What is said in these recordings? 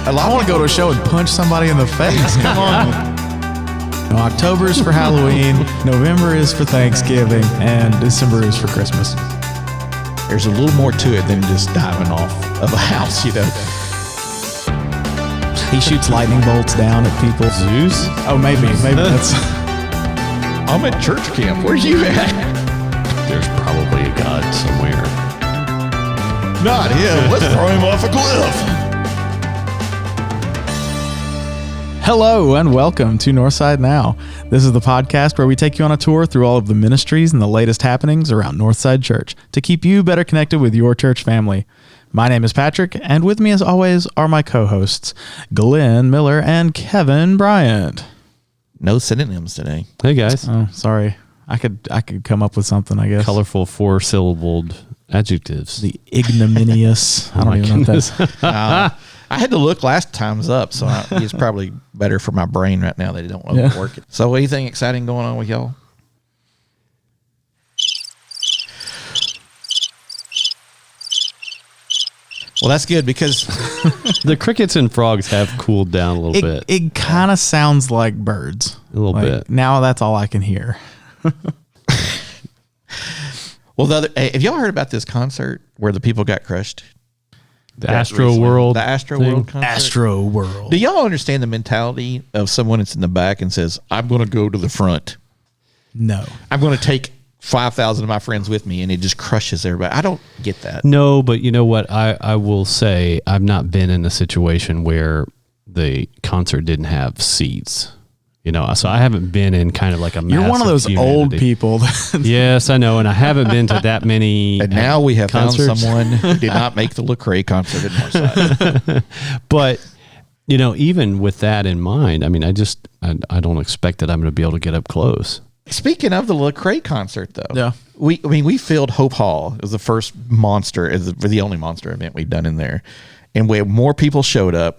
I want to go to a show and punch somebody in the face. Come on. No, October is for Halloween, November is for Thanksgiving, and December is for Christmas. There's a little more to it than just diving off of a house, you know. He shoots lightning bolts down at people. Zeus? Oh, maybe that's... I'm at church camp. Where's you at? There's probably a god somewhere. Not him. Let's throw him off a cliff. Hello and welcome to Northside Now. This is the podcast where we take you on a tour through all of the ministries and the latest happenings around Northside Church to keep you better connected with your church family. My name is Patrick, and with me as always are my co-hosts, Glenn Miller and Kevin Bryant. No synonyms today. Hey guys. Oh, sorry. I could come up with something, I guess. Colorful 4-syllabled adjectives. The ignominious. I don't even know what that's. I had to look last time's up, so it's probably better for my brain right now that I don't overwork it. So anything exciting going on with y'all? Well, that's good because the crickets and frogs have cooled down a little bit. It kind of sounds like birds. A little bit. Now that's all I can hear. Well, have y'all heard about this concert where the people got crushed? The Astro World. The Astro World concert. Astro World. Do y'all understand the mentality of someone that's in the back and says, I'm going to go to the front? No. I'm going to take 5,000 of my friends with me, and it just crushes everybody. I don't get that. No, but you know what? I will say I've not been in a situation where the concert didn't have seats. You know, so I haven't been in kind of like a massive You're one of those community. old people. Yes, I know, and I haven't been to that many. And now we have concerts. found someone who did not make the Lecrae concert at Northside. But, you know, even with that in mind, I mean, I don't expect that I'm going to be able to get up close. Speaking of the Lecrae concert, though, Yeah. we filled Hope Hall. It was the first monster, the only monster event we've done in there. And way more people showed up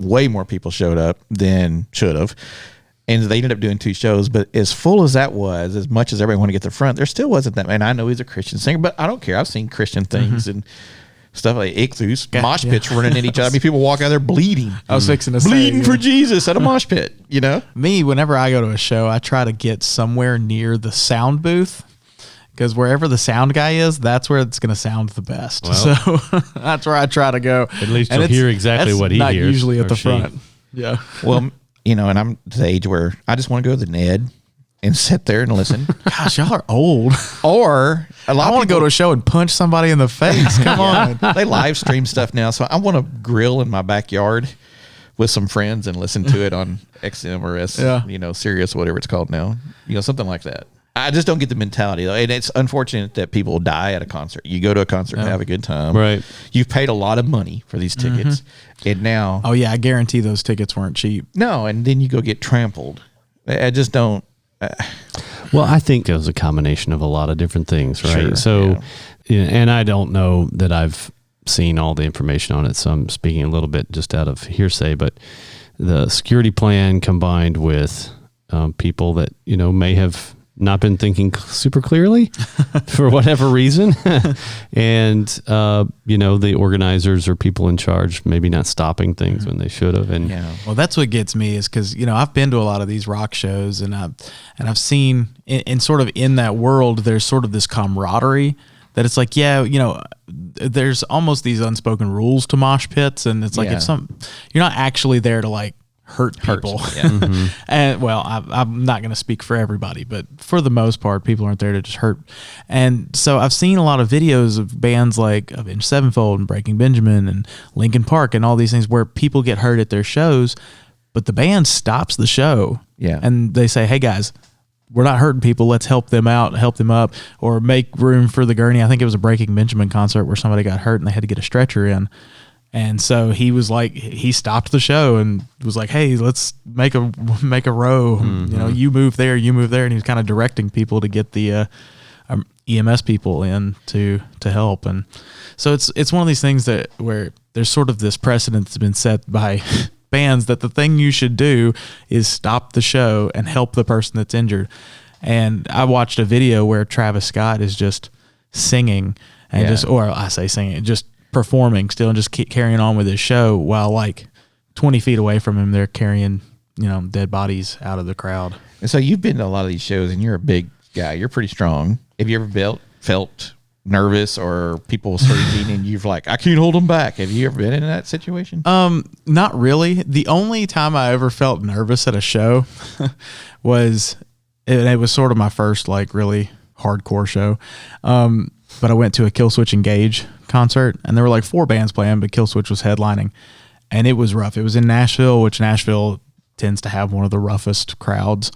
than should have. And they ended up doing 2 shows, but as full as that was, as much as everybody wanted to get to the front, there still wasn't that. And I know he's a Christian singer, but I don't care. I've seen Christian things and stuff like ichthus, mosh pits running at each other. I mean, people walk out there bleeding. I was fixing to bleeding say, for Jesus at a mosh pit, you know? Me, whenever I go to a show, I try to get somewhere near the sound booth. Because wherever the sound guy is, that's where it's going to sound the best. Well, so that's where I try to go. At least you'll hear exactly what he not hears. Usually at the she. front. Yeah. Well, you know, and I'm at the age where I just want to go to the Ned and sit there and listen. Gosh, y'all are old. Or a lot I want to go to a show and punch somebody in the face. Come on. They live stream stuff now, so I want to grill in my backyard with some friends and listen to it on XM or Sirius, whatever it's called now. You know, something like that. I just don't get the mentality, though. And it's unfortunate that people die at a concert. You go to a concert and have a good time. Right. You've paid a lot of money for these tickets. And now... Oh, yeah, I guarantee those tickets weren't cheap. No, and then you go get trampled. I just don't... Well, I think it was a combination of a lot of different things, right? Sure, so, and I don't know that I've seen all the information on it, so I'm speaking a little bit just out of hearsay, but the security plan combined with people that, you know, may have not been thinking super clearly for whatever reason. And, the organizers or people in charge maybe not stopping things when they should have. And well, that's what gets me is because, I've been to a lot of these rock shows and I've seen in sort of in that world, there's sort of this camaraderie that it's like, there's almost these unspoken rules to mosh pits. And it's like, if you're not actually there to like, hurt people. And well, I'm not going to speak for everybody, but for the most part, people aren't there to just hurt. And so I've seen a lot of videos of bands like Avenged Sevenfold and Breaking Benjamin and Linkin Park and all these things where people get hurt at their shows, but the band stops the show. Yeah. And they say, hey guys, we're not hurting people. Let's help them out, help them up, or make room for the gurney. I think it was a Breaking Benjamin concert where somebody got hurt and they had to get a stretcher in. And so he was like, he stopped the show and was like, hey, let's make a row. You move there. And he was kind of directing people to get the EMS people in to help. And so it's one of these things that where there's sort of this precedent that's been set by bands that the thing you should do is stop the show and help the person that's injured. And I watched a video where Travis Scott is just singing and just performing still and just keep carrying on with his show while like 20 feet away from him, they're carrying, dead bodies out of the crowd. And so you've been to a lot of these shows, and you're a big guy. You're pretty strong. Have you ever felt nervous or people surging and you've like, I can't hold them back? Have you ever been in that situation? Not really. The only time I ever felt nervous at a show was, and it was sort of my first like really hardcore show. But I went to a Killswitch Engage concert, and there were like 4 bands playing, but Killswitch was headlining, and it was rough. It was in Nashville, which Nashville tends to have one of the roughest crowds.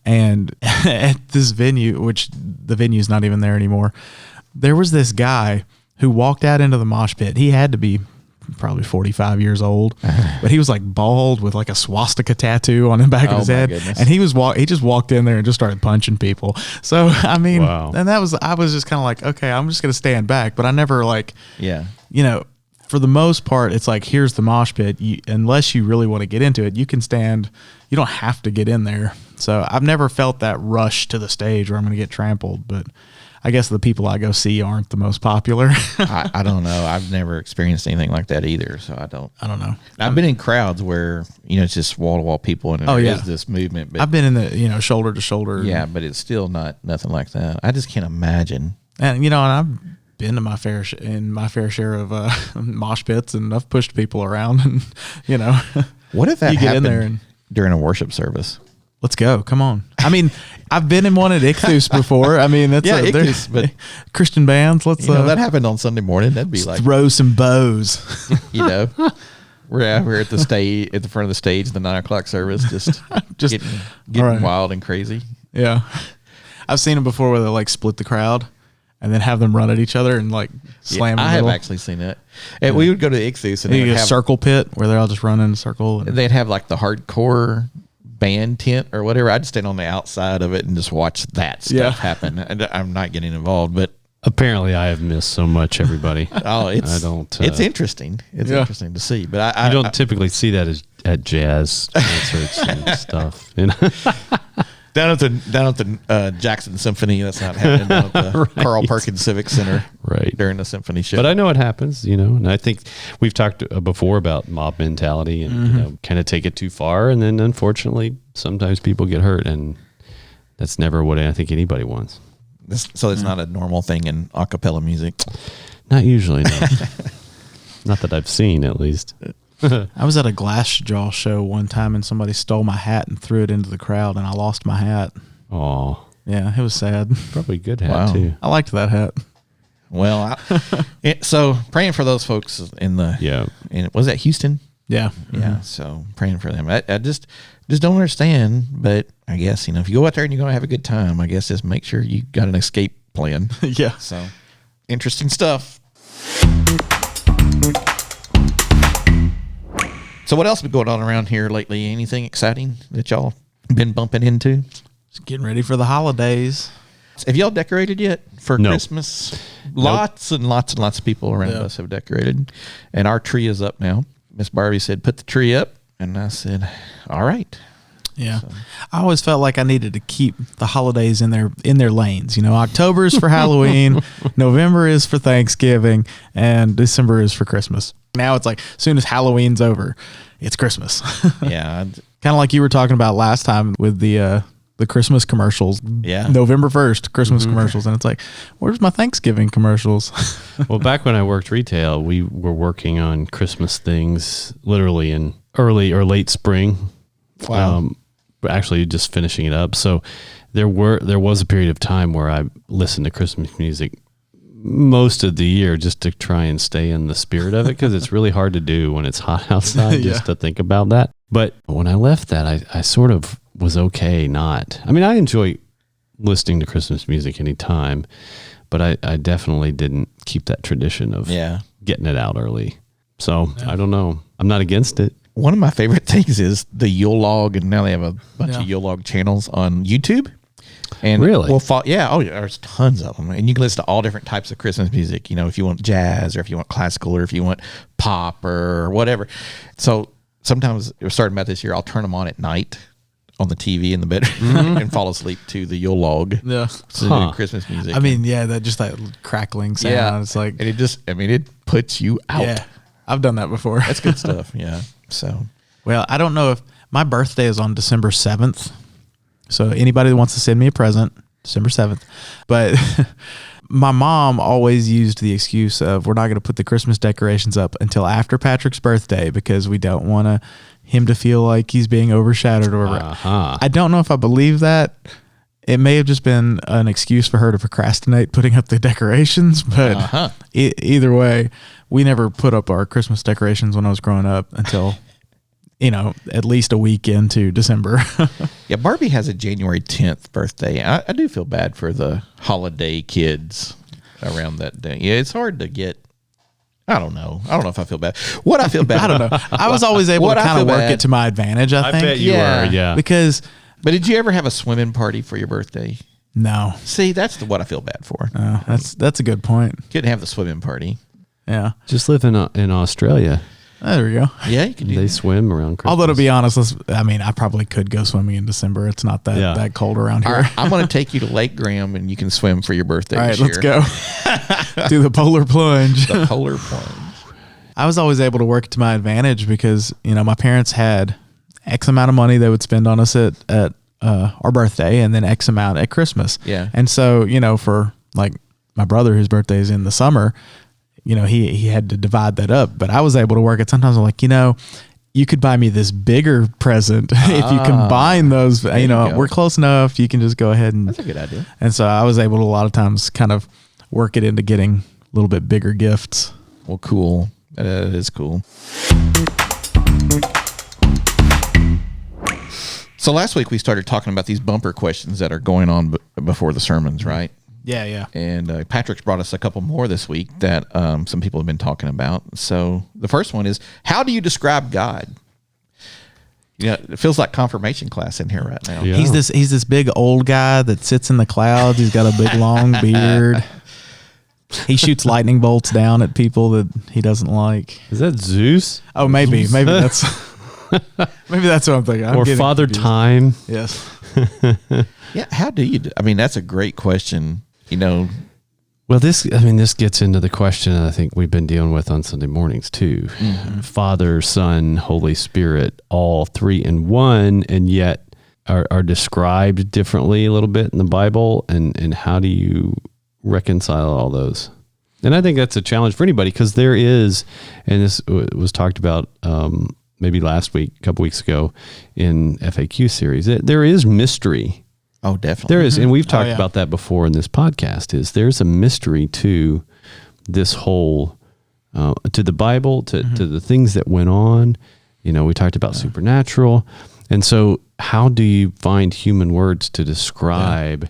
And at this venue, which the venue's not even there anymore, there was this guy who walked out into the mosh pit. He had to be probably 45 years old, but he was like bald with like a swastika tattoo on the back of his head. Goodness. And he just walked in there and just started punching people. So, I mean, Wow. and I was just kind of like, okay, I'm just going to stand back, but I never like, Yeah. For the most part, it's like, here's the mosh pit. Unless you really want to get into it, you can stand. You don't have to get in there. So I've never felt that rush to the stage where I'm going to get trampled. But I guess the people I go see aren't the most popular. I don't know. I've never experienced anything like that either. So I don't know. I've been in crowds where, it's just wall to wall people and there is this movement. But I've been in the, shoulder to shoulder. yeah, but it's still nothing like that. I just can't imagine. And, and I've been to my fair share of mosh pits, and I've pushed people around, and, What if that you get in happened there and during a worship service? let's go. Come on. I mean, I've been in one at Ichthus before. I mean, that's Ichthus, but Christian bands. Let's that happened on Sunday morning. That'd be like throw some bows. We're at the stage at the front of the stage, the 9:00 service, just getting right. wild and crazy. Yeah, I've seen them before where they like split the crowd and then have them run at each other and like slam. I have actually seen it. And we would go to Ichthus and they would a have circle pit where they're all just running in a circle. And they'd have like the hardcore band tent or whatever. I'd stand on the outside of it and just watch that stuff happen. And I'm not getting involved, but apparently I have missed so much, everybody. It's interesting. It's interesting to see, but I don't typically see that at jazz concerts and stuff. Down at the Jackson Symphony, that's not happening. Down at the Right. Carl Perkins Civic Center, Right. during the symphony show. But I know it happens, and I think we've talked before about mob mentality and kind of take it too far, and then unfortunately sometimes people get hurt, and that's never what I think anybody wants. So it's not a normal thing in a cappella music. Not usually, no. Not that I've seen, at least. I was at a Glassjaw show one time and somebody stole my hat and threw it into the crowd, and I lost my hat. Oh, Yeah, it was sad. probably a good hat Wow. too. I liked that hat. Well, so praying for those folks was that Houston? Yeah. Yeah. So praying for them. I just don't understand, but I guess, if you go out there and you're going to have a good time, I guess just make sure you got an escape plan. Yeah. So interesting stuff. So what else been going on around here lately? Anything exciting that y'all been bumping into? Just getting ready for the holidays. Have y'all decorated yet for No. Christmas? Lots and lots and lots of people around us have decorated. And our tree is up now. Miss Barbie said, put the tree up. And I said, all right. Yeah. I always felt like I needed to keep the holidays in their lanes. October is for Halloween, November is for Thanksgiving, and December is for Christmas. Now it's like, as soon as Halloween's over, it's Christmas. Yeah. Kind of like you were talking about last time with the Christmas commercials. Yeah. November 1st, Christmas commercials. And it's like, where's my Thanksgiving commercials? Well, back when I worked retail, we were working on Christmas things literally in early or late spring. Wow. Actually just finishing it up. So there was a period of time where I listened to Christmas music most of the year just to try and stay in the spirit of it, because it's really hard to do when it's hot outside just to think about that. But when I left that, I sort of was okay not. I mean, I enjoy listening to Christmas music anytime, but I definitely didn't keep that tradition of getting it out early. So I don't know. I'm not against it. One of my favorite things is the Yule log, and now they have a bunch of Yule log channels on YouTube. And really? There's tons of them, and you can listen to all different types of Christmas music. If you want jazz, or if you want classical, or if you want pop, or whatever. So sometimes, starting about this year, I'll turn them on at night on the TV in the bedroom and fall asleep to the Yule log. Yeah. Christmas music. I mean, that crackling sound. Yeah. It's like, and it puts you out. Yeah. I've done that before. That's good stuff. Yeah. So Well, I don't know if my birthday is on December 7th. So anybody that wants to send me a present, December 7th. But my mom always used the excuse of we're not going to put the Christmas decorations up until after Patrick's birthday because we don't want him to feel like he's being overshadowed or whatever. I don't know if I believe that. It may have just been an excuse for her to procrastinate putting up the decorations, but either way, we never put up our Christmas decorations when I was growing up until, at least a week into December. Yeah, Barbie has a January 10th birthday. I do feel bad for the holiday kids around that day. Yeah, it's hard to get. I don't know if I feel bad. What I feel bad. I don't know. I was always able to kind of work it to my advantage, I think. I bet you were, yeah. Because. But did you ever have a swimming party for your birthday? No. See, that's what I feel bad for. That's a good point. Couldn't have the swimming party. Yeah. Just live in Australia. There we go. Yeah, you can do They that. swim around Christmas. Although to be honest, I probably could go swimming in December. It's not that cold around here. All right, I'm going to take you to Lake Graham and you can swim for your birthday. All right, this let's year. go. Do the polar plunge. The polar plunge. I was always able to work it to my advantage because, my parents had X amount of money they would spend on us at our birthday and then X amount at Christmas. Yeah. And so, for like my brother, whose birthday is in the summer, he had to divide that up, but I was able to work it. Sometimes I'm like, you could buy me this bigger present if you combine those, we're close enough. You can just go ahead and That's a good idea. And so I was able to a lot of times kind of work it into getting a little bit bigger gifts. Well, cool. That is cool. So last week we started talking about these bumper questions that are going on before the sermons, right? Yeah. And Patrick's brought us a couple more this week that some people have been talking about. So the first one is, how do you describe God? It feels like confirmation class in here right now. Yeah. He's this big old guy that sits in the clouds. He's got a big long beard. He shoots lightning bolts down at people that he doesn't like. Is that Zeus? Oh, maybe that's what I'm thinking. Or Father confused. Time? Yes. Yeah. How do you? I mean, that's a great question. Well, this gets into the question that I think we've been dealing with on Sunday mornings too. Mm-hmm. Father, Son, Holy Spirit, all three in one, and yet are described differently a little bit in the Bible. And how do you reconcile all those? And I think that's a challenge for anybody, because there is, and this was talked about maybe last week, a couple weeks ago in FAQ series, there is mystery. Oh, definitely. There is, and we've talked about that before in this podcast, there's a mystery to this whole, to the Bible, to the things that went on. We talked about supernatural. And so how do you find human words to describe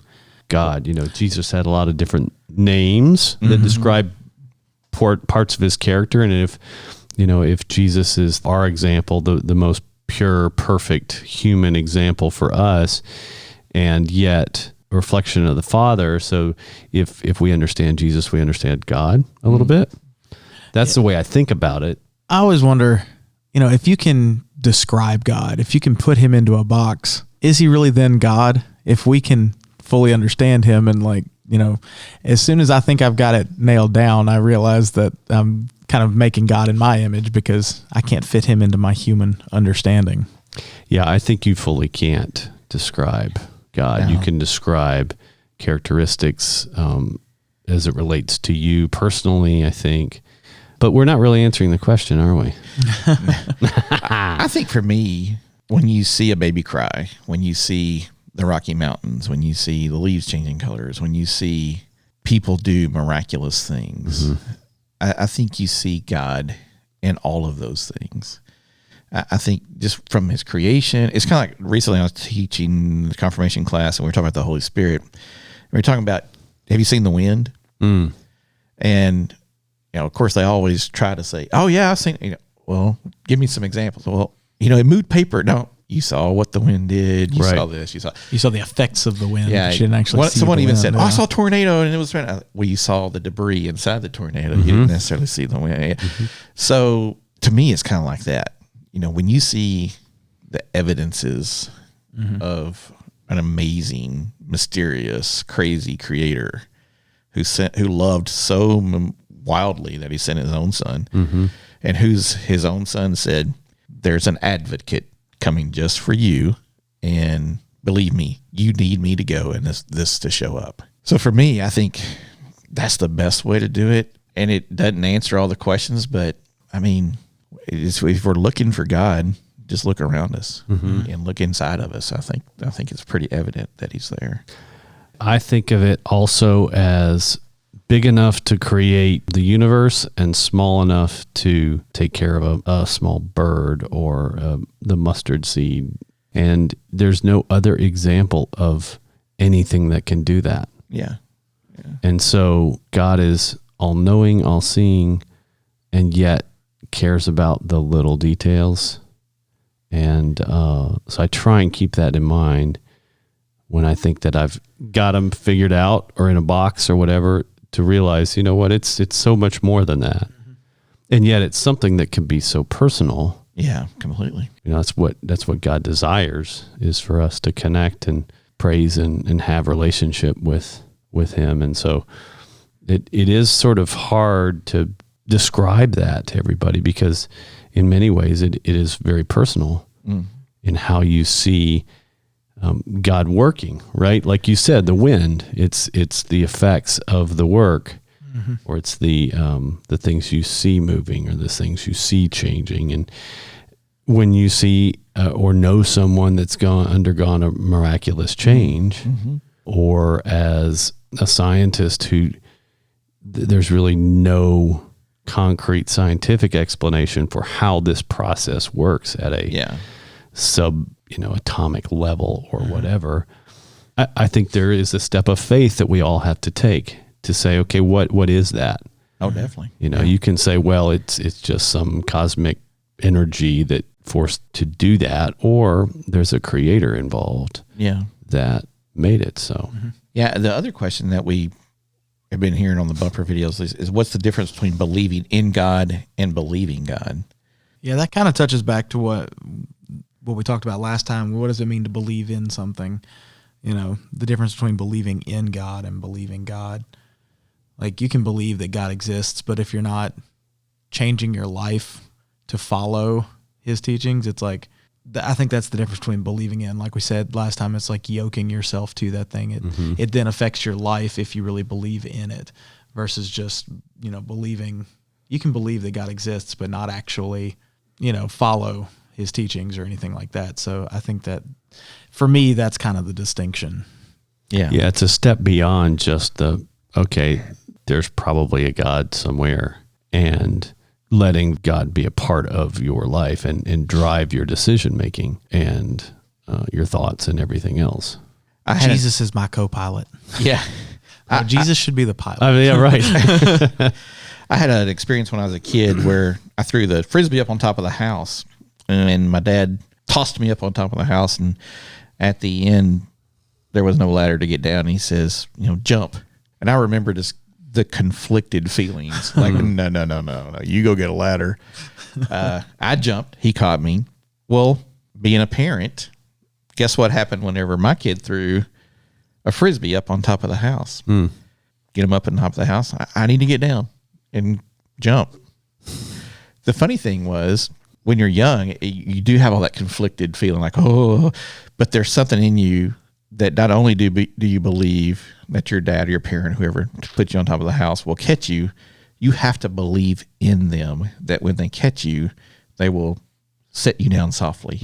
God? Jesus had a lot of different names that describe parts of his character. And if Jesus is our example, the most pure, perfect human example for us, and yet a reflection of the Father. So if we understand Jesus, we understand God a little bit. That's the way I think about it. I always wonder, if you can describe God, if you can put him into a box, is he really then God? If we can fully understand him and as soon as I think I've got it nailed down, I realize that I'm kind of making God in my image because I can't fit him into my human understanding. Yeah, I think you fully can't describe God. No. You can describe characteristics as it relates to you personally, I think. But we're not really answering the question, are we? I think for me, when you see a baby cry, when you see the Rocky Mountains, when you see the leaves changing colors, when you see people do miraculous things, I think you see God in all of those things. I think just from his creation, it's kind of like recently I was teaching the confirmation class and we were talking about the Holy Spirit. We were talking about, have you seen the wind? And, of course they always try to say, oh yeah, I've seen it. Well, give me some examples. Well, it moved paper. No, you saw what the wind did. You saw this. You saw the effects of the wind. Yeah. You didn't actually see someone the even wind. said, I saw a tornado and it was well, you saw the debris inside the tornado. You didn't necessarily see the wind. So to me, it's kind of like that. When you see the evidences of an amazing, mysterious, crazy creator who loved so wildly that he sent his own son, and his own son said, there's an advocate coming just for you. And believe me, you need me to go and this to show up. So for me, I think that's the best way to do it. And it doesn't answer all the questions, but I mean, if we're looking for God, just look around us and look inside of us. I think it's pretty evident that he's there. I think of it also as big enough to create the universe and small enough to take care of a small bird or the mustard seed. And there's no other example of anything that can do that. Yeah. And so God is all-knowing, all-seeing, and yet cares about the little details. And so I try and keep that in mind when I think that I've got them figured out or in a box or whatever, to realize, you know what, it's so much more than that. And yet it's something that can be so personal. Yeah, completely. You know, that's what God desires, is for us to connect and praise and have relationship with him. And so it is sort of hard to describe that to everybody, because in many ways it is very personal in how you see God working, right? Like you said, the wind, it's the effects of the work, or it's the things you see moving, or the things you see changing. And when you see or know someone that's undergone a miraculous change, or as a scientist who there's really no concrete scientific explanation for how this process works at a atomic level or whatever, I think there is a step of faith that we all have to take to say, okay, what is that? Oh, definitely. You know, you can say, well, it's just some cosmic energy that forced to do that, or there's a creator involved that made it so. Yeah, the other question that we have been hearing on the bumper videos is what's the difference between believing in God and believing God? Yeah, that kind of touches back to what we talked about last time. What does it mean to believe in something? You know, the difference between believing in God and believing God. Like, you can believe that God exists, but if you're not changing your life to follow his teachings, it's like, I think that's the difference between believing in. Like we said last time, it's like yoking yourself to that thing. It then affects your life if you really believe in it, versus just, believing. You can believe that God exists, but not actually, follow his teachings or anything like that. So I think that for me, that's kind of the distinction. Yeah. Yeah. It's a step beyond just there's probably a God somewhere, and letting God be a part of your life and drive your decision-making and your thoughts and everything else. Jesus is my co-pilot. Yeah. Jesus should be the pilot. Yeah, right. I had an experience when I was a kid where I threw the Frisbee up on top of the house, and my dad tossed me up on top of the house, and at the end, there was no ladder to get down. He says, jump. And I remember just the conflicted feelings. Like, no, you go get a ladder. I jumped. He caught me. Well, being a parent, guess what happened whenever my kid threw a Frisbee up on top of the house? Get him up on top of the house. I need to get down and jump. The funny thing was, when you're young, you do have all that conflicted feeling, like, but there's something in you that not only do you believe that your dad or your parent, whoever put you on top of the house, will catch you, you have to believe in them that when they catch you, they will set you down softly.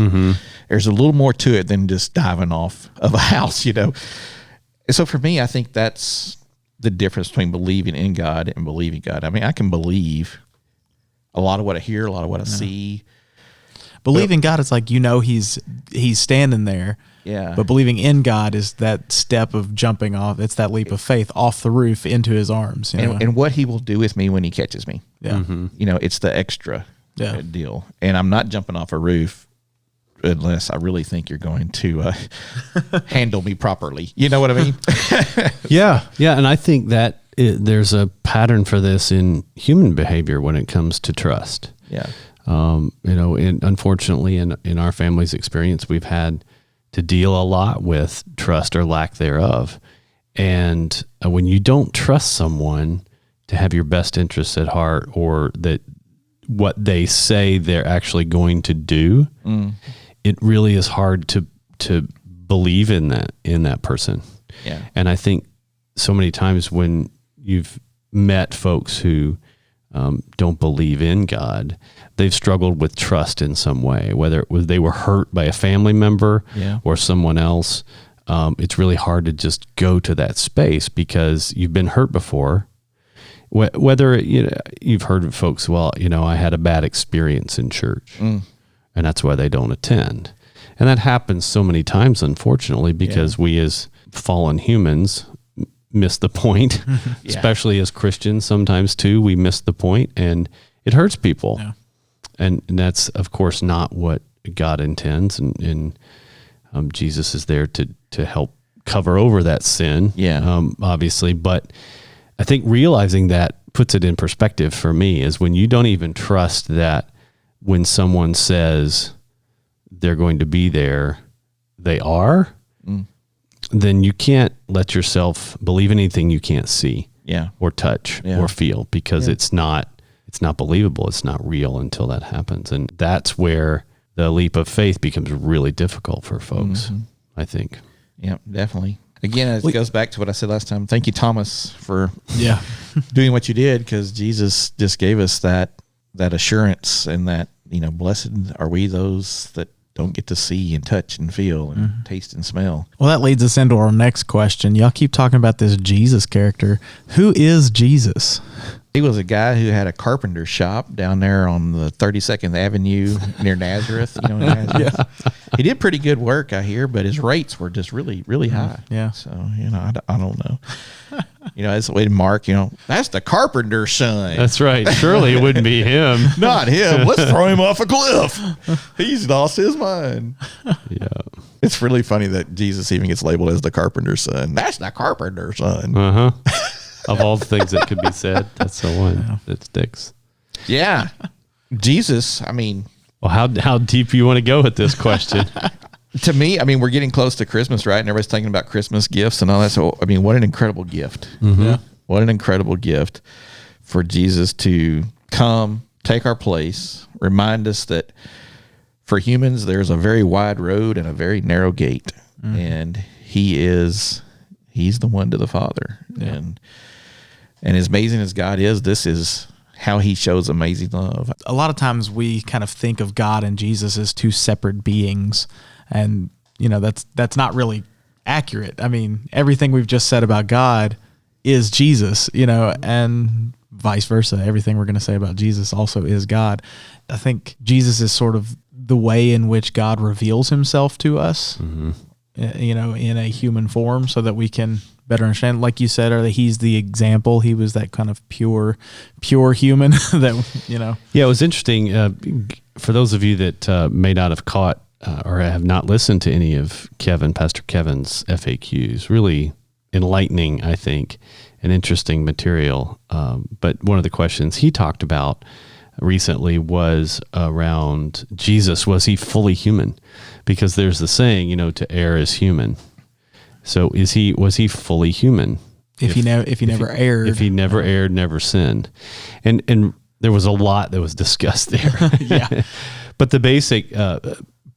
There's a little more to it than just diving off of a house, And so for me, I think that's the difference between believing in God and believing God. I mean, I can believe a lot of what I hear, a lot of what I see. Believing God is like, he's standing there. Yeah. But believing in God is that step of jumping off. It's that leap of faith off the roof into his arms. And what he will do with me when he catches me. Yeah. It's the extra deal. And I'm not jumping off a roof unless I really think you're going to handle me properly. You know what I mean? Yeah. And I think that there's a pattern for this in human behavior when it comes to trust. Yeah. Unfortunately, in our family's experience, we've had to deal a lot with trust or lack thereof. And when you don't trust someone to have your best interests at heart, or that what they say they're actually going to do, it really is hard to believe in that person. Yeah. And I think so many times when you've met folks who don't believe in God, they've struggled with trust in some way, whether it was they were hurt by a family member or someone else. It's really hard to just go to that space because you've been hurt before. Whether you've heard of folks, well, I had a bad experience in church, and that's why they don't attend. And that happens so many times, unfortunately, because we as fallen humans miss the point, especially as Christians sometimes too, we miss the point and it hurts people. Yeah. And that's of course not what God intends. And Jesus is there to help cover over that sin. Obviously. But I think realizing that puts it in perspective for me is when you don't even trust that when someone says they're going to be there, they are, then you can't let yourself believe anything you can't see or touch or feel because it's not believable. It's not real until that happens. And that's where the leap of faith becomes really difficult for folks, I think. Yeah, definitely. Again, it goes back to what I said last time. Thank you, Thomas, for doing what you did, because Jesus just gave us that assurance and that, blessed are we those that don't get to see and touch and feel and taste and smell. Well, that leads us into our next question. Y'all keep talking about this Jesus character. Who is Jesus? He was a guy who had a carpenter shop down there on the 32nd Avenue near Nazareth. Nazareth. He did pretty good work, I hear, but his rates were just really, really high. Yeah. So, I don't know. That's the way to Mark, that's the carpenter's son. That's right. Surely it wouldn't be him. Not him. Let's throw him off a cliff. He's lost his mind. Yeah. It's really funny that Jesus even gets labeled as the carpenter's son. That's the carpenter's son. Of all the things that could be said, that's the one that sticks. Yeah. Jesus, well, how deep you want to go with this question? To me, we're getting close to Christmas, right? And everybody's thinking about Christmas gifts and all that. So, what an incredible gift. Yeah. What an incredible gift for Jesus to come, take our place, remind us that for humans, there's a very wide road and a very narrow gate. And he's the one to the Father. Yeah. And as amazing as God is, this is how he shows amazing love. A lot of times we kind of think of God and Jesus as two separate beings. And, that's not really accurate. Everything we've just said about God is Jesus, and vice versa. Everything we're going to say about Jesus also is God. I think Jesus is sort of the way in which God reveals himself to us, in a human form so that we can better understand. Like you said, he's the example. He was that kind of pure human that, Yeah, it was interesting. For those of you that may not have caught or have not listened to any of Pastor Kevin's FAQs, really enlightening, I think, and interesting material. But one of the questions he talked about recently was around Jesus. Was he fully human? Because there's the saying, to err is human. So was he fully human? If he never erred. If he never erred, never sinned. And there was a lot that was discussed there. Yeah. But the basic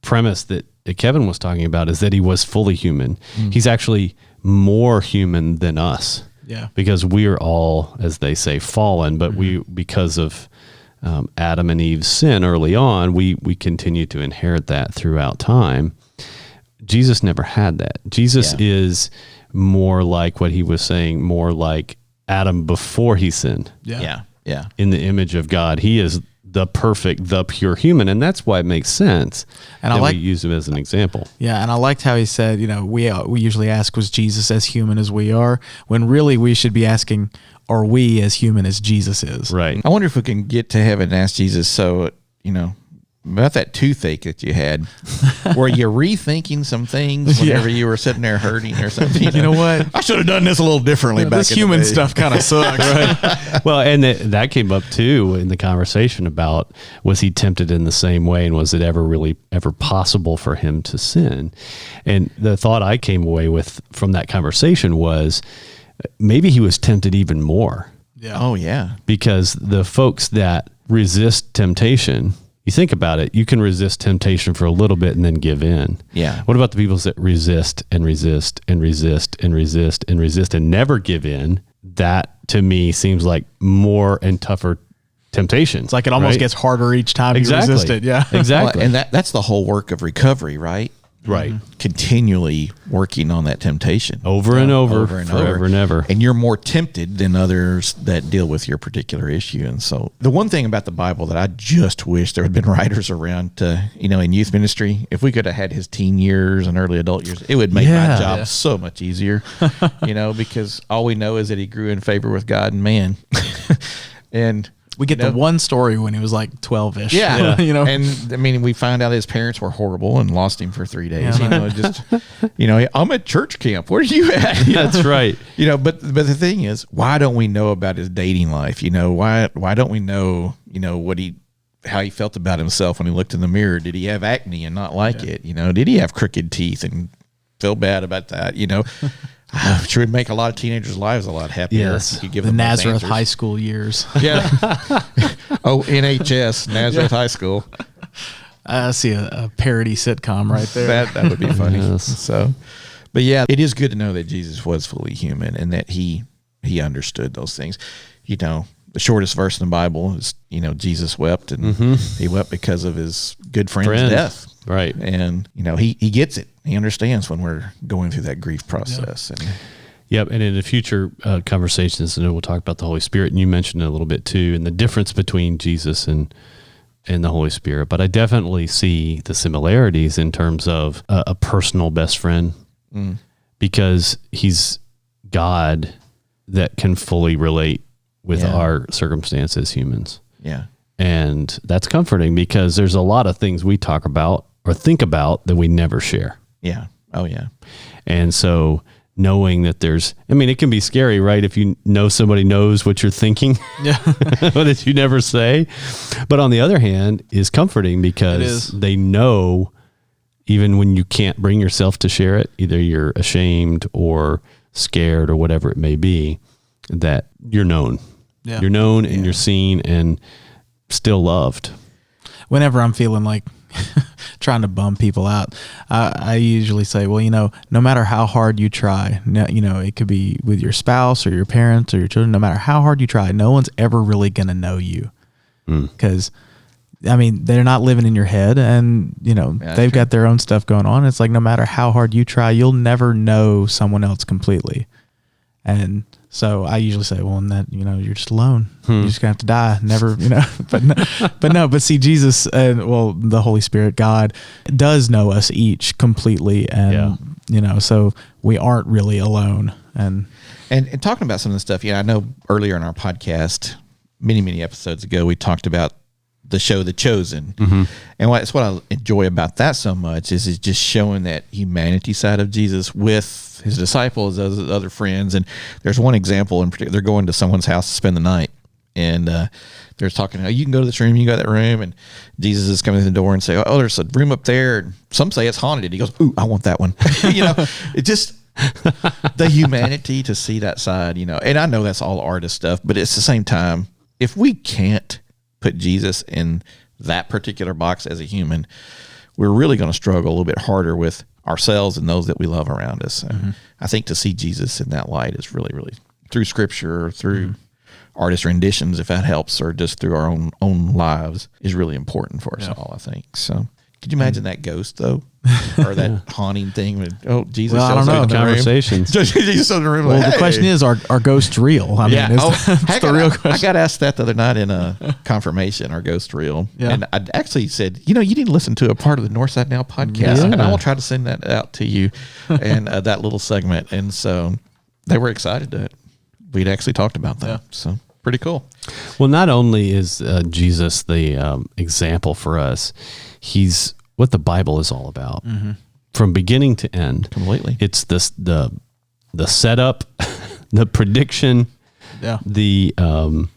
premise that Kevin was talking about is that he was fully human. He's actually more human than us. Yeah. Because we are all, as they say, fallen, but because of Adam and Eve's sin early on, we continue to inherit that throughout time. Jesus never had that. Jesus is more like what he was saying, more like Adam before he sinned. Yeah. In the image of God. He is the perfect, the pure human. And that's why it makes sense. And we use him as an example. Yeah. And I liked how he said, we usually ask, was Jesus as human as we are? When really we should be asking, are we as human as Jesus is? Right. I wonder if we can get to heaven and ask Jesus, so, about that toothache that you had, were you rethinking some things whenever you were sitting there hurting or something? You know what? I should have done this a little differently back this in human the day. stuff kind of sucks. Right. Well, and that came up too in the conversation about, was he tempted in the same way, and was it ever possible for him to sin? And the thought I came away with from that conversation was maybe he was tempted even more. Yeah. Oh, yeah. Because the folks that resist temptation, you think about it, you can resist temptation for a little bit and then give in. Yeah. What about the people that resist and resist and resist and resist and resist and never give in? That to me seems like more and tougher temptation. It's like it almost gets harder each time you resist it. Yeah. Exactly. Well, and that's the whole work of recovery, right? Right. Continually working on that temptation. Over and over, and forever over. and ever. And you're more tempted than others that deal with your particular issue. And so the one thing about the Bible that I just wish there had been writers around to, in youth ministry, if we could have had his teen years and early adult years, it would make my job so much easier, because all we know is that he grew in favor with God and man. And we get the one story when he was like 12-ish. Yeah. And we find out his parents were horrible and lost him for 3 days. I'm at church camp. Where are you at? That's right. But the thing is, why don't we know about his dating life? Why don't we know, how he felt about himself when he looked in the mirror? Did he have acne and not like it? Did he have crooked teeth and feel bad about that? I'm sure it'd make a lot of teenagers' lives a lot happier. Yes. You could give the them Nazareth High School years. Yeah. NHS, Nazareth High School. I see a parody sitcom right there. That would be funny. Yes. So, but yeah, it is good to know that Jesus was fully human and that he understood those things. The shortest verse in the Bible is, Jesus wept, and he wept because of his good friend's death. Right. And, he gets it. He understands when we're going through that grief process. Yep. And in the future conversations, we'll talk about the Holy Spirit, and you mentioned it a little bit too, and the difference between Jesus and the Holy Spirit. But I definitely see the similarities in terms of a personal best friend, because he's God that can fully relate with our circumstance as humans. Yeah. And that's comforting, because there's a lot of things we talk about or think about that we never share. Yeah. Oh, yeah. And so knowing that it can be scary, right? If somebody knows what you're thinking, that you never say. But on the other hand, is comforting, because they know even when you can't bring yourself to share it, either you're ashamed or scared or whatever it may be, that you're known. Yeah. You're known and you're seen and still loved. Whenever I'm feeling like trying to bum people out, I usually say, well, no matter how hard you try, it could be with your spouse or your parents or your children, no matter how hard you try, no one's ever really going to know you, because they're not living in your head, and they've got their own stuff going on. It's like, no matter how hard you try, you'll never know someone else completely. And so I usually say, well, in that, you're just alone. You're just gonna have to die. Never, but see, Jesus and the Holy Spirit, God, does know us each completely. And, so we aren't really alone. And talking about some of the stuff, I know earlier in our podcast, many episodes ago, we talked about the show The Chosen. And what I enjoy about that so much is just showing that humanity side of Jesus with his disciples, as other friends. And there's one example in particular. They're going to someone's house to spend the night, and they're talking, you can go to this room, you can go to that room, and Jesus is coming to the door and say, oh, there's a room up there, and some say it's haunted. He goes, ooh, I want that one. It just the humanity to see that side, and I know that's all artist stuff, but it's the same time, if we can't put Jesus in that particular box as a human, we're really going to struggle a little bit harder with ourselves and those that we love around us. And I think to see Jesus in that light is really, really, through scripture or through artist renditions, if that helps, or just through our own lives, is really important for us all, I think. So could you imagine that ghost though? Or that haunting thing with, Jesus. Well, I don't know. The conversations. Jesus in the room. Well, the question is, are ghosts real? It's the real question. I got asked that the other night in a confirmation. Are ghosts real? Yeah. And I actually said, you need to listen to a part of the Northside Now podcast, and I will try to send that out to you, and that little segment. And so they were excited that we'd actually talked about that. Yeah. So pretty cool. Well, not only is Jesus the example for us, he's what the Bible is all about, from beginning to end. Completely. It's this the setup, the prediction, the well,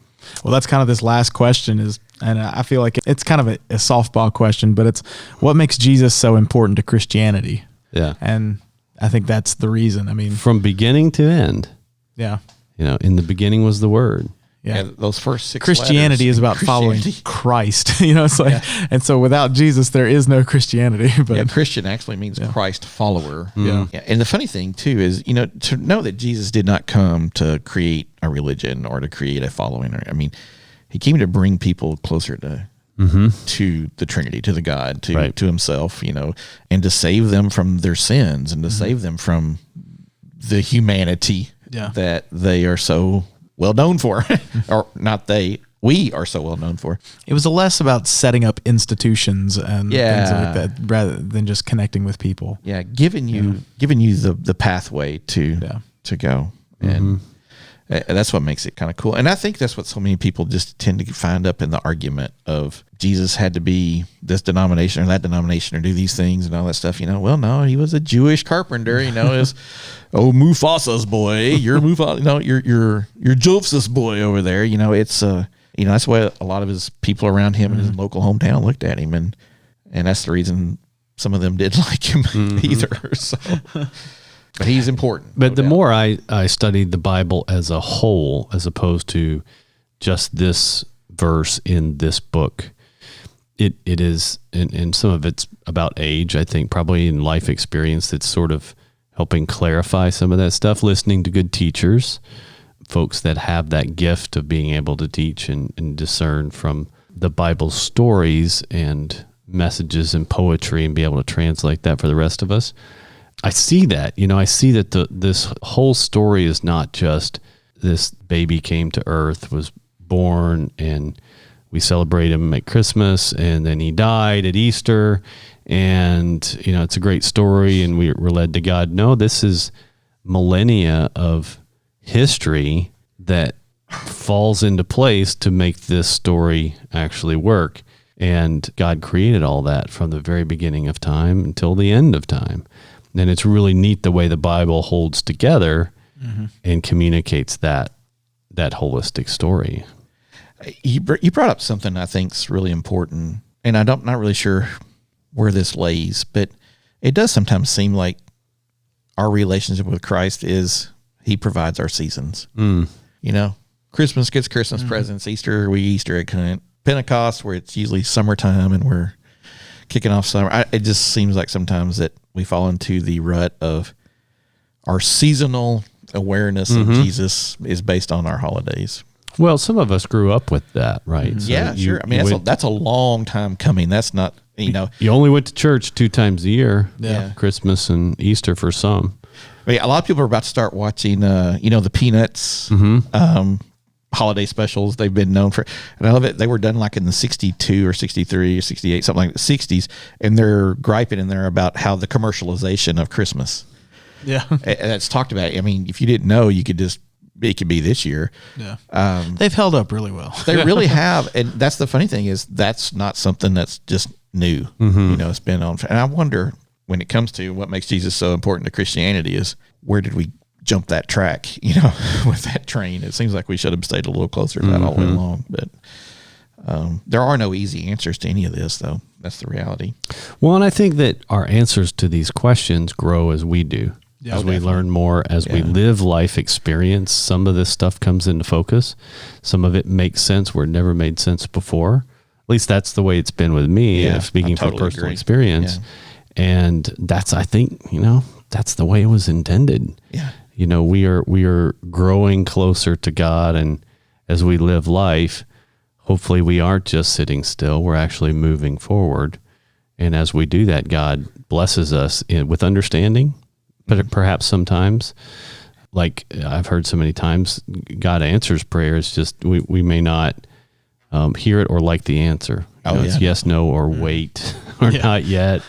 that's kind of this last question is, and I feel like it's kind of a softball question, but it's what makes Jesus so important to Christianity. Yeah, and I think that's the reason. From beginning to end. Yeah. In the beginning was the Word. Yeah. And those first 6 Christianity letters is about following Christ. It's like, and so without Jesus, there is no Christianity. But yeah, Christian actually means Christ follower. Yeah. And the funny thing too is, to know that Jesus did not come to create a religion or to create a following. I mean, he came to bring people closer to the Trinity, to the God, to himself, and to save them from their sins and to save them from the humanity that they are so well known for, or not we are so well known for. It was less about setting up institutions and things like that, rather than just connecting with people. Yeah, giving you the pathway to go, and that's what makes it kind of cool. And I think that's what so many people just tend to find up in the argument of Jesus had to be this denomination or that denomination or do these things and all that stuff. Well, no, he was a Jewish carpenter. Is Mufasa's boy. You're Mufasa. You're Joseph's boy over there. It's that's why a lot of his people around him in his local hometown looked at him, and that's the reason some of them did like him either. So. But he's important. But the more I studied the Bible as a whole, as opposed to just this verse in this book, it is, and some of it's about age, I think, probably in life experience that's sort of helping clarify some of that stuff, listening to good teachers, folks that have that gift of being able to teach and discern from the Bible stories and messages and poetry and be able to translate that for the rest of us. I see that, I see that this whole story is not just this baby came to earth, was born, and we celebrate him at Christmas, and then he died at Easter, and, it's a great story, and we're led to God. No, this is millennia of history that falls into place to make this story actually work. And God created all that from the very beginning of time until the end of time. And it's really neat the way the Bible holds together and communicates that holistic story. You brought up something I think is really important, and I'm not really sure where this lays, but it does sometimes seem like our relationship with Christ is he provides our seasons. Christmas gets Christmas presents, Easter we Easter egg hunt, Pentecost where it's usually summertime and we're kicking off summer. It just seems like sometimes that we fall into the rut of our seasonal awareness of Jesus is based on our holidays. Well, some of us grew up with that, right? So Sure. I mean, that's a long time coming. That's not, You only went to church 2 times a year, Yeah. Christmas and Easter for some. I mean, a lot of people are about to start watching, the Peanuts holiday specials. They've been known for, and I love it. They were done like in the 62 or 63 or 68, something like the 60s, and they're griping in there about how the commercialization of Christmas. Yeah. And it's talked about. I mean, if you didn't know, it could be this year. Yeah. They've held up really well. They really have. And that's the funny thing is that's not something that's just new. It's been on. And I wonder when it comes to what makes Jesus so important to Christianity is where did we jump that track, with that train? It seems like we should have stayed a little closer to that all the way along. But there are no easy answers to any of this, though. That's the reality. Well, and I think that our answers to these questions grow as we do. Yeah, as definitely. we learn more, as we live life experience, some of this stuff comes into focus. Some of it makes sense where it never made sense before. At least that's the way it's been with me, speaking from personal experience. Yeah. And that's, I think, that's the way it was intended. Yeah. We are growing closer to God, and as we live life, hopefully we aren't just sitting still. We're actually moving forward. And as we do that, God blesses us with understanding. But perhaps sometimes, like I've heard so many times, God answers prayers. Just we may not hear it or like the answer. It's yes, no, or wait, or not yet.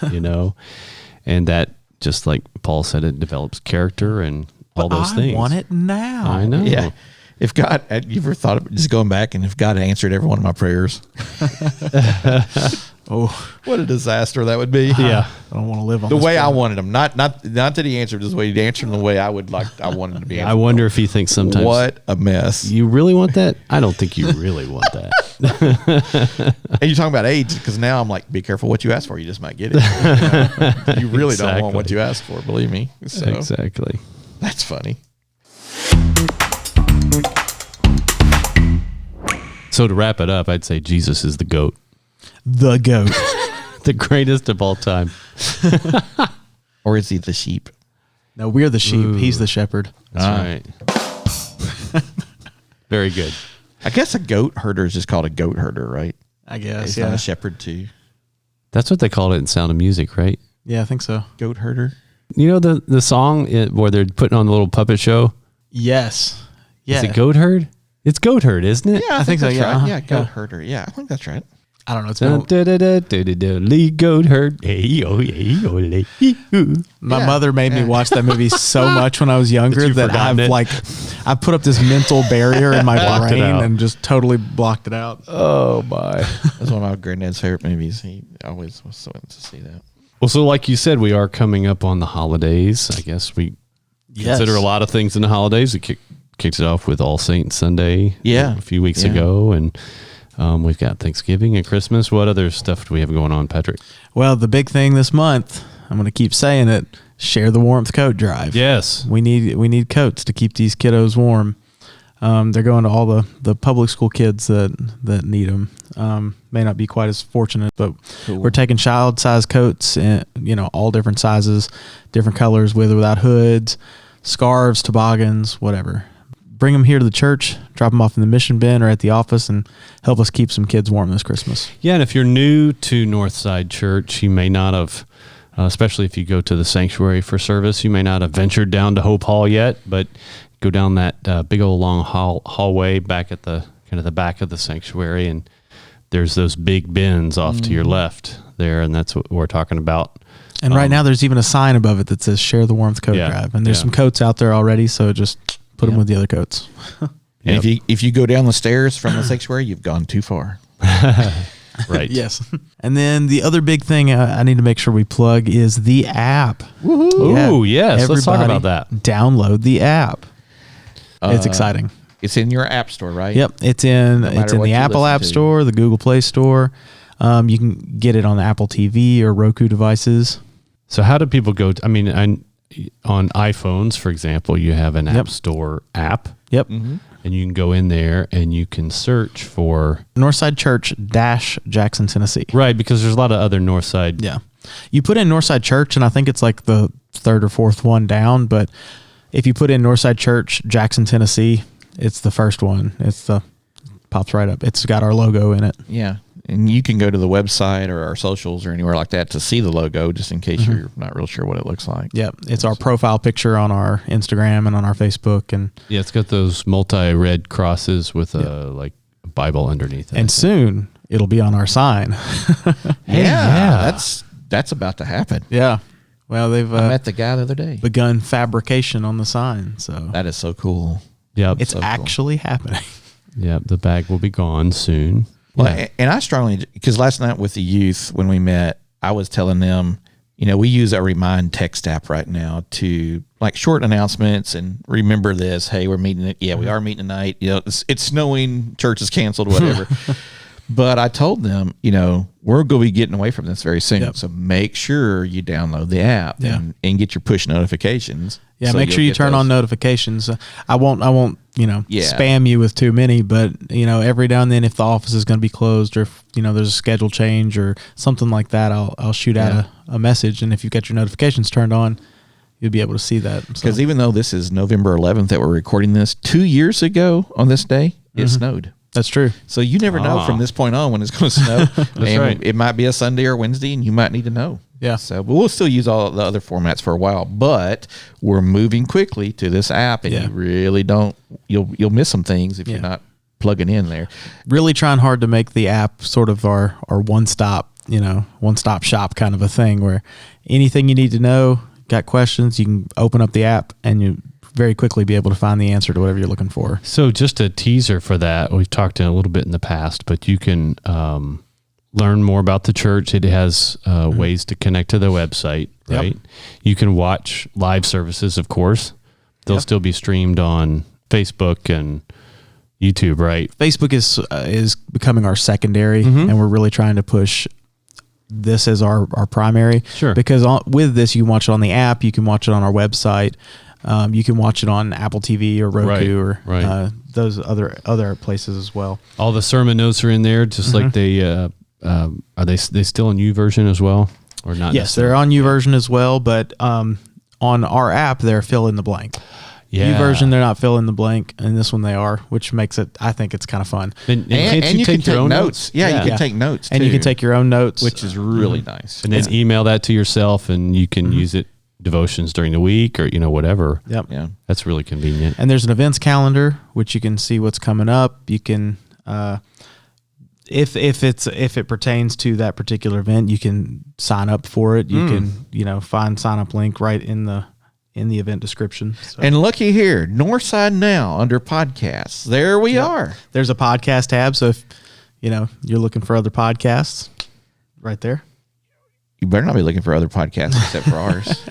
And that, just like Paul said, it develops character and all those things. I want it now. I know. Yeah. If God, you ever thought of just going back and if God answered every one of my prayers? Oh, what a disaster that would be. Yeah. I don't want to live on The this way I planet. wanted them. Not that he answered this way. He answered them the way I wanted to be answered. I wonder if he thinks sometimes, What a mess. you really want that? I don't think you really want that. And you're talking about age, because now I'm like, be careful what you ask for. You just might get it. You really don't want what you ask for, believe me. So Exactly. that's funny. So to wrap it up, I'd say Jesus is the GOAT. The GOAT. The greatest of all time. Or is he the sheep? No, we're the sheep. Ooh. He's the shepherd. That's right. Very good. I guess a goat herder is just called a goat herder, right? I guess, It's yeah. not a shepherd too. That's what they called it in Sound of Music, right? Yeah, I think so. Goat herder? You know the song where they're putting on the little puppet show? Yes. Yeah. Is it Goat Herd? It's Goat Herd, isn't it? Yeah, I think so. that's Yeah, right. Yeah, goat Yeah. herder. Yeah, I think that's right. I don't know. It's been Lead Goat Herd. Hey, oh, hey, oh, hey, ooh. My Yeah, mother made me yeah. watch that movie so much when I was younger you've that forgotten I've put up this mental barrier in my Blocked it brain out. and just totally blocked it out. Oh, my. That's one of my granddad's favorite movies. He always was so into see that. Well, so like you said, we are coming up on the holidays. I guess we consider a lot of things in the holidays. We kicked it off with All Saints Sunday a few weeks ago, and we've got Thanksgiving and Christmas. What other stuff do we have going on, Patrick? Well, the big thing this month, I'm going to keep saying it, share the warmth coat drive. Yes. We need coats to keep these kiddos warm. They're going to all the public school kids that need them. May not be quite as fortunate, but we're taking child-sized coats, in, all different sizes, different colors, with or without hoods, scarves, toboggans, whatever. Bring them here to the church, drop them off in the mission bin or at the office, and help us keep some kids warm this Christmas. Yeah, and if you're new to Northside Church, you may not have, especially if you go to the sanctuary for service, you may not have ventured down to Hope Hall yet, but go down that big old long hallway back at the kind of the back of the sanctuary, and there's those big bins off to your left there, and that's what we're talking about. And right now there's even a sign above it that says share the warmth coat drive. And there's some coats out there already, so just put them with the other coats. And if you go down the stairs from the sanctuary, you've gone too far. Right. Yes. And then the other big thing I need to make sure we plug is the app. Woohoo! Ooh, yes. Let's talk Everybody about that. Download the app. It's exciting. It's in your app store, right? Yep, it's in matter the what you Apple listen App to. Store, the Google Play Store. You can get it on the Apple TV or Roku devices. So how do people go? On iPhones, for example, you have an App Store app. Yep. Mm-hmm. And you can go in there and you can search for Northside Church - Jackson, Tennessee. right, because there's a lot of other Northside. Yeah. You put in Northside Church, and I think it's like the third or fourth one down, but if you put in Northside Church, Jackson, Tennessee, it's the first one. Pops right up. It's got our logo in it. Yeah. And you can go to the website or our socials or anywhere like that to see the logo, just in case you're not real sure what it looks like. Yep. It's our profile picture on our Instagram and on our Facebook. And Yeah, it's got those multi-red crosses with a Bible underneath it. and soon it'll be on our sign. That's about to happen. Yeah. Well, they've I met the guy the other day. begun fabrication on the sign. So That is so cool. Yep. it's so cool. actually happening. Yep, the bag will be gone soon. Well, and I strongly, because last night with the youth, when we met, I was telling them, we use a Remind text app right now to like short announcements and remember this. Hey, we're meeting. Yeah, we are meeting tonight. It's snowing. Church is canceled. Whatever. But I told them, we're going to be getting away from this very soon. Yep. So make sure you download the app and get your push notifications. Yeah, So make you'll sure you get turn those. on notifications. I won't, Yeah. spam you with too many, but every now and then, if the office is going to be closed or if, there's a schedule change or something like that, I'll shoot out a message, and if you've got your notifications turned on, you'll be able to see that. Because even though this is November 11th that we're recording this, 2 years ago on this day, it snowed. That's true. So you never know from this point on when it's going to snow. And right. it might be a Sunday or Wednesday, and you might need to know. Yeah. So, but we'll still use all the other formats for a while. But we're moving quickly to this app, and you really don't. You'll miss some things if you're not plugging in there. Really trying hard to make the app sort of our one-stop shop kind of a thing, where anything you need to know, got questions, you can open up the app and you very quickly be able to find the answer to whatever you're looking for. So just a teaser for that. We've talked a little bit in the past, but you can learn more about the church. It has ways to connect to the website, right? You can watch live services, of course. They'll still be streamed on Facebook and YouTube, right? Facebook is becoming our secondary, and we're really trying to push this as our primary. Sure. Because with this, you can watch it on the app, you can watch it on our website, you can watch it on Apple TV or Roku or those other places as well. All the sermon notes are in there, just like they are they still in YouVersion as well, or not? Yes, they're on YouVersion as well, but on our app they're fill in the blank. Yeah. YouVersion, they're not fill in the blank, and this one they are, which makes it, I think it's kind of fun. And you can take notes. Yeah, you can take notes too. And you can take your own notes, which is really nice. And then email that to yourself, and you can use it devotions during the week, or whatever. Yep. Yeah, that's really convenient. And there's an events calendar, which you can see what's coming up. You can if it pertains to that particular event, you can sign up for it. You can find sign up link right in the event description. So. And looky here, Northside Now under podcasts. There we are. There's a podcast tab, so if you're looking for other podcasts, right there. You better not be looking for other podcasts except for ours.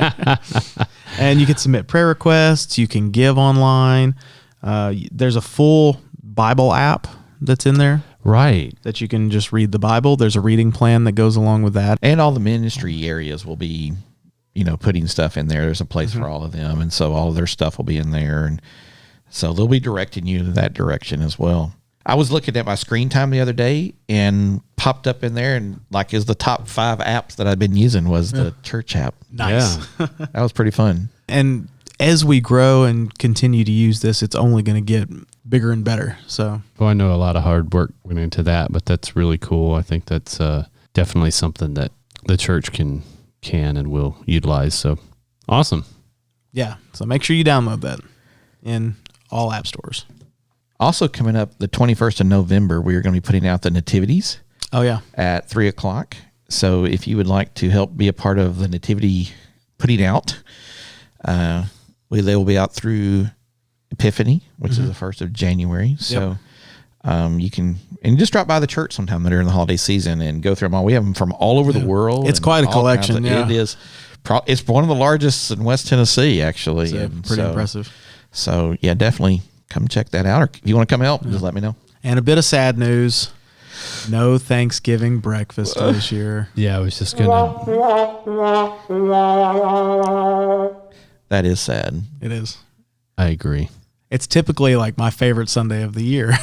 And you can submit prayer requests. You can give online. There's a full Bible app that's in there. Right. That you can just read the Bible. There's a reading plan that goes along with that. And all the ministry areas will be, putting stuff in there. There's a place for all of them. And so all of their stuff will be in there. And so they'll be directing you in that direction as well. I was looking at my screen time the other day and popped up in there, and is the top 5 apps that I've been using was the church app. Nice. Yeah. That was pretty fun. And as we grow and continue to use this, it's only going to get bigger and better. So, well, I know a lot of hard work went into that, but that's really cool. I think that's definitely something that the church can and will utilize. So awesome. Yeah. So make sure you download that in all app stores. Also coming up the 21st of November, we are going to be putting out the nativities. Oh, yeah. At 3:00. So if you would like to help be a part of the nativity putting out, they will be out through Epiphany, which is the 1st of January. So you can just drop by the church sometime during the holiday season and go through them all. We have them from all over the world. It's quite a collection. It is. It's one of the largest in West Tennessee, actually. It's pretty impressive. So yeah, definitely come check that out. Or if you want to come help, just let me know. And a bit of sad news. No Thanksgiving breakfast this year. Yeah, I was just going to. That is sad. It is. I agree. It's typically my favorite Sunday of the year.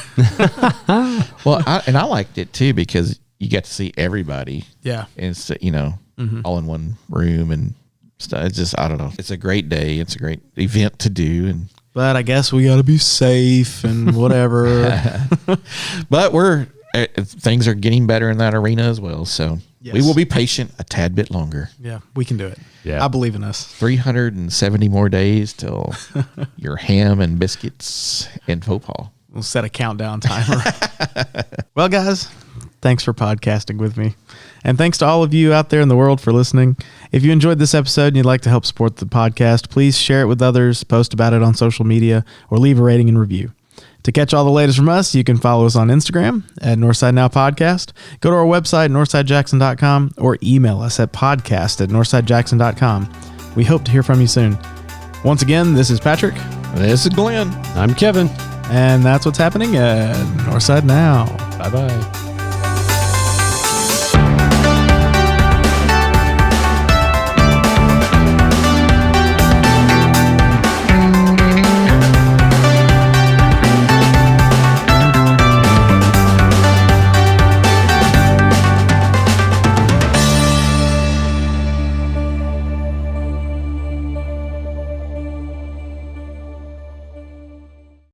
Well, I liked it too because you get to see everybody. Yeah. And it's, all in one room and stuff. It's just, I don't know. It's a great day. It's a great event to do. But I guess we got to be safe and whatever. But things are getting better in that arena as well. So we will be patient a tad bit longer. Yeah, we can do it. Yeah. I believe in us. 370 more days till your ham and biscuits and football. We'll set a countdown timer. Well, guys, thanks for podcasting with me. And thanks to all of you out there in the world for listening. If you enjoyed this episode and you'd like to help support the podcast, please share it with others, post about it on social media, or leave a rating and review. To catch all the latest from us, you can follow us on Instagram at Northside Now Podcast. Go to our website, northsidejackson.com, or email us at podcast@northsidejackson.com. We hope to hear from you soon. Once again, this is Patrick. This is Glenn. I'm Kevin. And that's what's happening at Northside Now. Bye-bye.